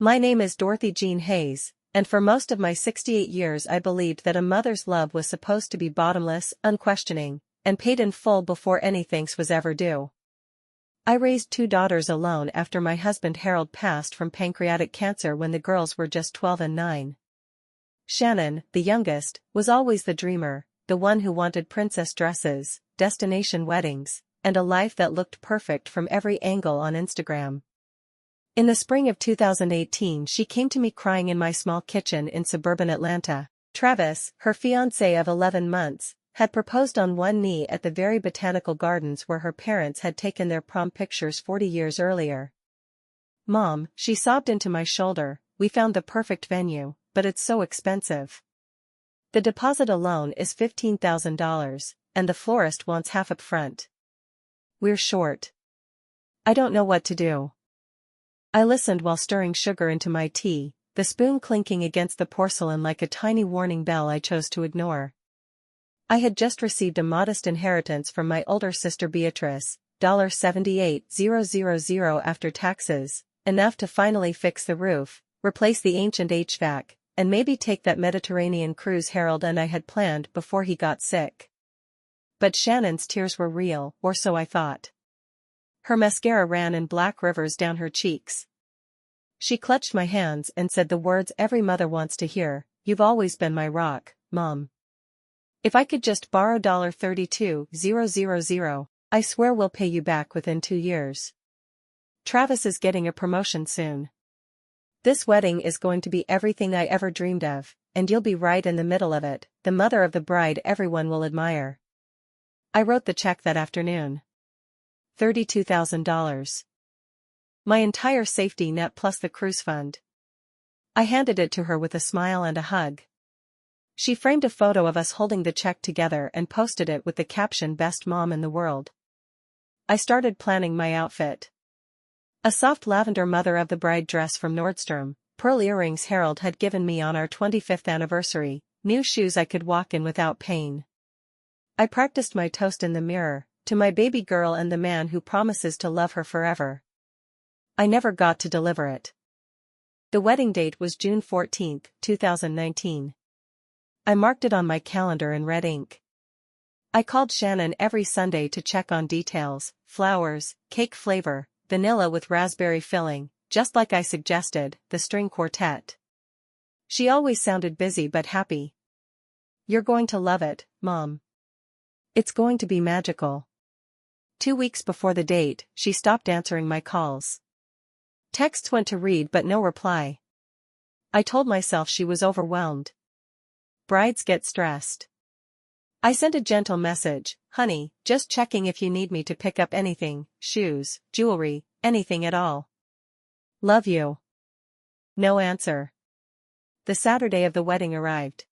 My name is Dorothy Jean Hayes, and for most of my 68 years I believed that a mother's love was supposed to be bottomless, unquestioning, and paid in full before any thanks was ever due. I raised 2 daughters alone after my husband Harold passed from pancreatic cancer when the girls were just 12 and 9. Shannon, the youngest, was always the dreamer, the one who wanted princess dresses, destination weddings, and a life that looked perfect from every angle on Instagram. In the spring of 2018 she came to me crying in my small kitchen in suburban Atlanta. Travis, her fiancé of 11 months, had proposed on one knee at the very botanical gardens where her parents had taken their prom pictures 40 years earlier. "Mom," she sobbed into my shoulder, "we found the perfect venue, but it's so expensive. The deposit alone is $15,000, and the florist wants half up front. We're short. I don't know what to do." I listened while stirring sugar into my tea, the spoon clinking against the porcelain like a tiny warning bell I chose to ignore. I had just received a modest inheritance from my older sister Beatrice, $78,000 after taxes, enough to finally fix the roof, replace the ancient HVAC, and maybe take that Mediterranean cruise Harold and I had planned before he got sick. But Shannon's tears were real, or so I thought. Her mascara ran in black rivers down her cheeks. She clutched my hands and said the words every mother wants to hear, "You've always been my rock, Mom. If I could just borrow $32,000, I swear we'll pay you back within 2 years. Travis is getting a promotion soon. This wedding is going to be everything I ever dreamed of, and you'll be right in the middle of it, the mother of the bride everyone will admire." I wrote the check that afternoon. $32,000. My entire safety net plus the cruise fund. I handed it to her with a smile and a hug. She framed a photo of us holding the check together and posted it with the caption "Best Mom in the World." I started planning my outfit. A soft lavender mother of the bride dress from Nordstrom, pearl earrings Harold had given me on our 25th anniversary, new shoes I could walk in without pain. I practiced my toast in the mirror, to my baby girl and the man who promises to love her forever. I never got to deliver it. The wedding date was June 14, 2019. I marked it on my calendar in red ink. I called Shannon every Sunday to check on details, flowers, cake flavor, vanilla with raspberry filling, just like I suggested, the string quartet. She always sounded busy but happy. "You're going to love it, Mom. It's going to be magical." 2 weeks before the date, she stopped answering my calls. Texts went to read but no reply. I told myself she was overwhelmed. Brides get stressed. I sent a gentle message, "Honey, just checking if you need me to pick up anything, shoes, jewelry, anything at all. Love you." No answer. The Saturday of the wedding arrived.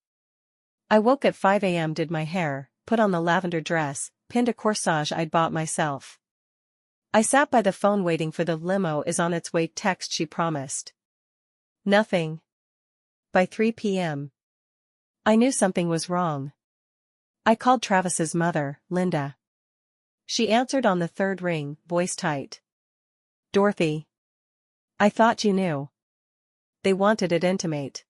I woke at 5 a.m., did my hair, put on the lavender dress, pinned a corsage I'd bought myself. I sat by the phone waiting for the "limo is on its way" text she promised. Nothing. By 3 p.m. I knew something was wrong. I called Travis's mother, Linda. She answered on the 3rd ring, voice tight. "Dorothy. I thought you knew. They wanted it intimate.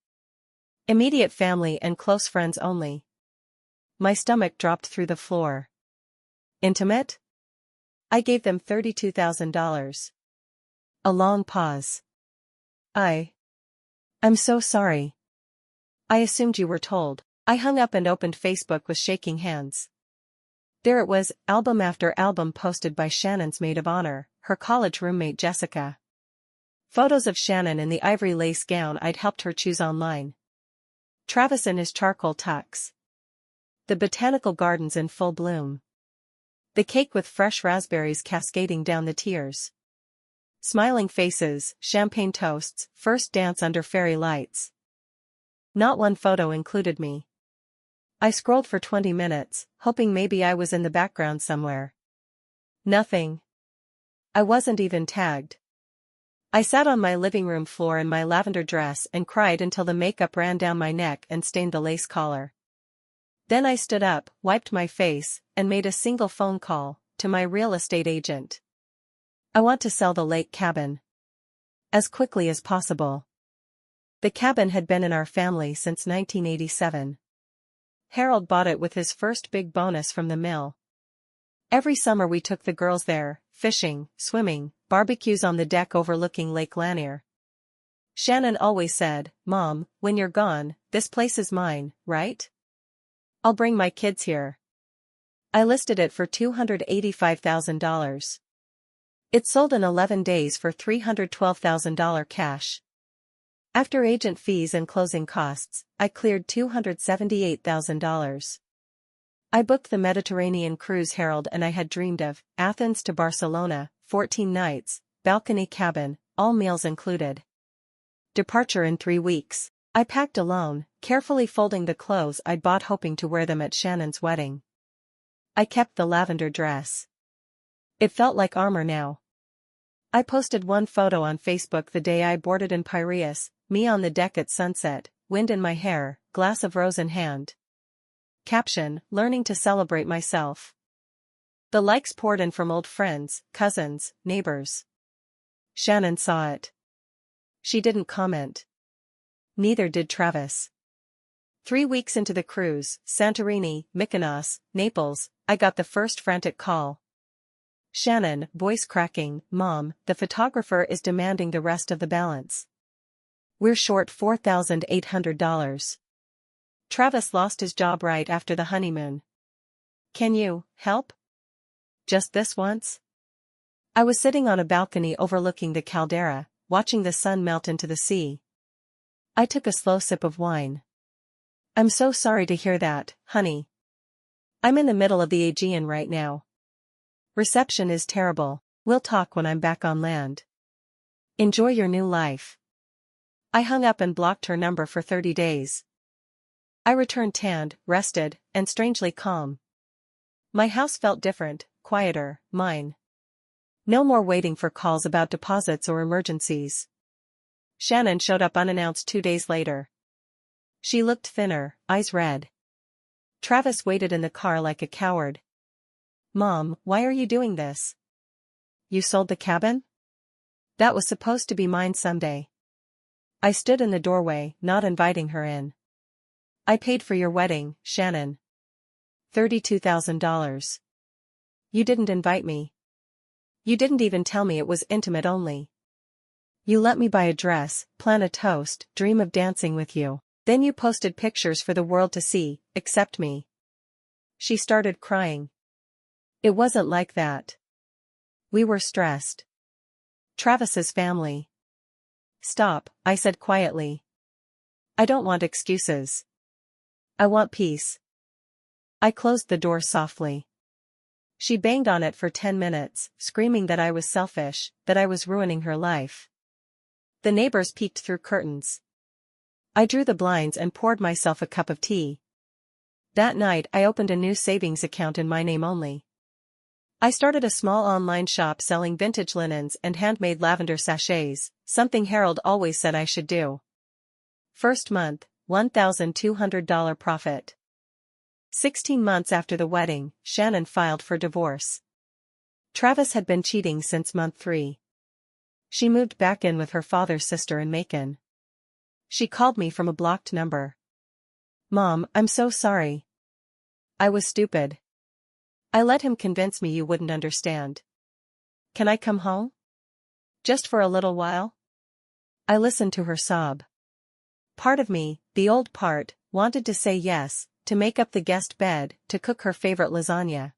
Immediate family and close friends only." My stomach dropped through the floor. Intimate? I gave them $32,000. A long pause. I'm so sorry. I assumed you were told." I hung up and opened Facebook with shaking hands. There it was, album after album posted by Shannon's maid of honor, her college roommate Jessica. Photos of Shannon in the ivory lace gown I'd helped her choose online. Travis in his charcoal tux. The botanical gardens in full bloom. The cake with fresh raspberries cascading down the tiers. Smiling faces, champagne toasts, first dance under fairy lights. Not one photo included me. I scrolled for 20 minutes, hoping maybe I was in the background somewhere. Nothing. I wasn't even tagged. I sat on my living room floor in my lavender dress and cried until the makeup ran down my neck and stained the lace collar. Then I stood up, wiped my face, and made a single phone call, to my real estate agent. "I want to sell the lake cabin. As quickly as possible. The cabin had been in our family since 1987. Harold bought it with his first big bonus from the mill. Every summer we took the girls there, fishing, swimming, barbecues on the deck overlooking Lake Lanier. Shannon always said, "Mom, when you're gone, this place is mine, right? I'll bring my kids here." I listed it for $285,000. It sold in 11 days for $312,000 cash. After agent fees and closing costs, I cleared $278,000. I booked the Mediterranean cruise Harold and I had dreamed of, Athens to Barcelona, 14 nights, balcony cabin, all meals included. Departure in 3 weeks. I packed alone, carefully folding the clothes I'd bought hoping to wear them at Shannon's wedding. I kept the lavender dress. It felt like armor now. I posted one photo on Facebook the day I boarded in Piraeus, me on the deck at sunset, wind in my hair, glass of rose in hand. Caption, learning to celebrate myself. The likes poured in from old friends, cousins, neighbors. Shannon saw it. She didn't comment. Neither did Travis. 3 weeks into the cruise, Santorini, Mykonos, Naples, I got the first frantic call. Shannon, voice cracking, "Mom, the photographer is demanding the rest of the balance. We're short $4,800. Travis lost his job right after the honeymoon. Can you help? Just this once?" I was sitting on a balcony overlooking the caldera, watching the sun melt into the sea. I took a slow sip of wine. "I'm so sorry to hear that, honey. I'm in the middle of the Aegean right now. Reception is terrible. We'll talk when I'm back on land. Enjoy your new life." I hung up and blocked her number for 30 days. I returned tanned, rested, and strangely calm. My house felt different, quieter, mine. No more waiting for calls about deposits or emergencies. Shannon showed up unannounced 2 days later. She looked thinner, eyes red. Travis waited in the car like a coward. "Mom, why are you doing this? You sold the cabin? That was supposed to be mine someday." I stood in the doorway, not inviting her in. "I paid for your wedding, Shannon. $32,000. You didn't invite me. You didn't even tell me it was intimate only. You let me buy a dress, plan a toast, dream of dancing with you. Then you posted pictures for the world to see, except me." She started crying. "It wasn't like that. We were stressed. Travis's family." "Stop," I said quietly. "I don't want excuses. I want peace." I closed the door softly. She banged on it for 10 minutes, screaming that I was selfish, that I was ruining her life. The neighbors peeked through curtains. I drew the blinds and poured myself a cup of tea. That night I opened a new savings account in my name only. I started a small online shop selling vintage linens and handmade lavender sachets, something Harold always said I should do. First month, $1,200 profit. 16 months after the wedding, Shannon filed for divorce. Travis had been cheating since month 3. She moved back in with her father's sister in Macon. She called me from a blocked number. "Mom, I'm so sorry. I was stupid. I let him convince me you wouldn't understand. Can I come home? Just for a little while?" I listened to her sob. Part of me, the old part, wanted to say yes, to make up the guest bed, to cook her favorite lasagna.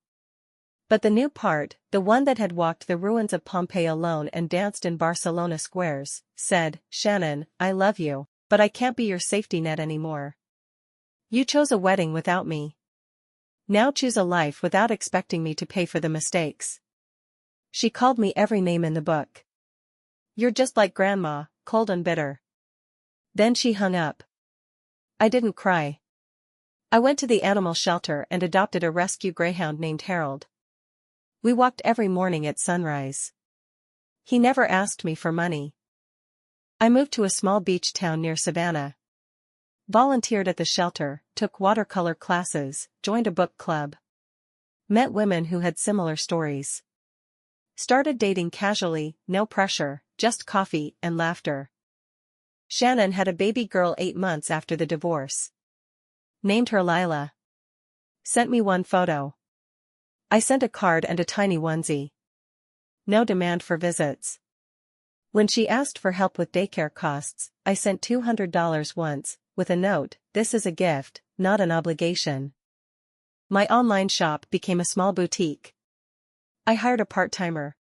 But the new part, the one that had walked the ruins of Pompeii alone and danced in Barcelona squares, said, "Shannon, I love you, but I can't be your safety net anymore. You chose a wedding without me. Now choose a life without expecting me to pay for the mistakes." She called me every name in the book. "You're just like Grandma, cold and bitter." Then she hung up. I didn't cry. I went to the animal shelter and adopted a rescue greyhound named Harold. We walked every morning at sunrise. He never asked me for money. I moved to a small beach town near Savannah. Volunteered at the shelter, took watercolor classes, joined a book club. Met women who had similar stories. Started dating casually, no pressure, just coffee and laughter. Shannon had a baby girl 8 months after the divorce. Named her Lila. Sent me one photo. I sent a card and a tiny onesie. No demand for visits. When she asked for help with daycare costs, I sent $200 once, with a note, "This is a gift, not an obligation." My online shop became a small boutique. I hired a part-timer.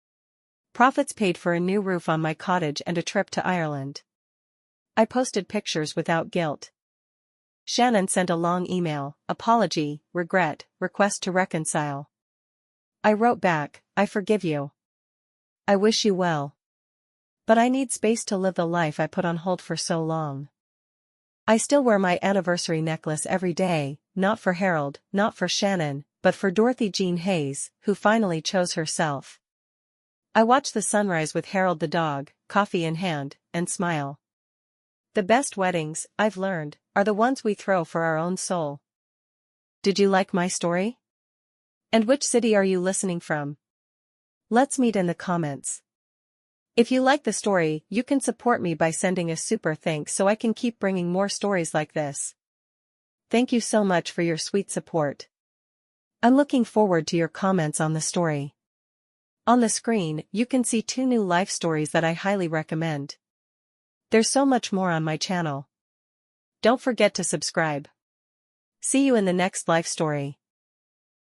Profits paid for a new roof on my cottage and a trip to Ireland. I posted pictures without guilt. Shannon sent a long email, apology, regret, request to reconcile. I wrote back, "I forgive you. I wish you well. But I need space to live the life I put on hold for so long." I still wear my anniversary necklace every day, not for Harold, not for Shannon, but for Dorothy Jean Hayes, who finally chose herself. I watch the sunrise with Harold the dog, coffee in hand, and smile. The best weddings, I've learned, are the ones we throw for our own soul. Did you like my story? And which city are you listening from? Let's meet in the comments. If you like the story, you can support me by sending a super thanks so I can keep bringing more stories like this. Thank you so much for your sweet support. I'm looking forward to your comments on the story. On the screen, you can see 2 new life stories that I highly recommend. There's so much more on my channel. Don't forget to subscribe. See you in the next life story.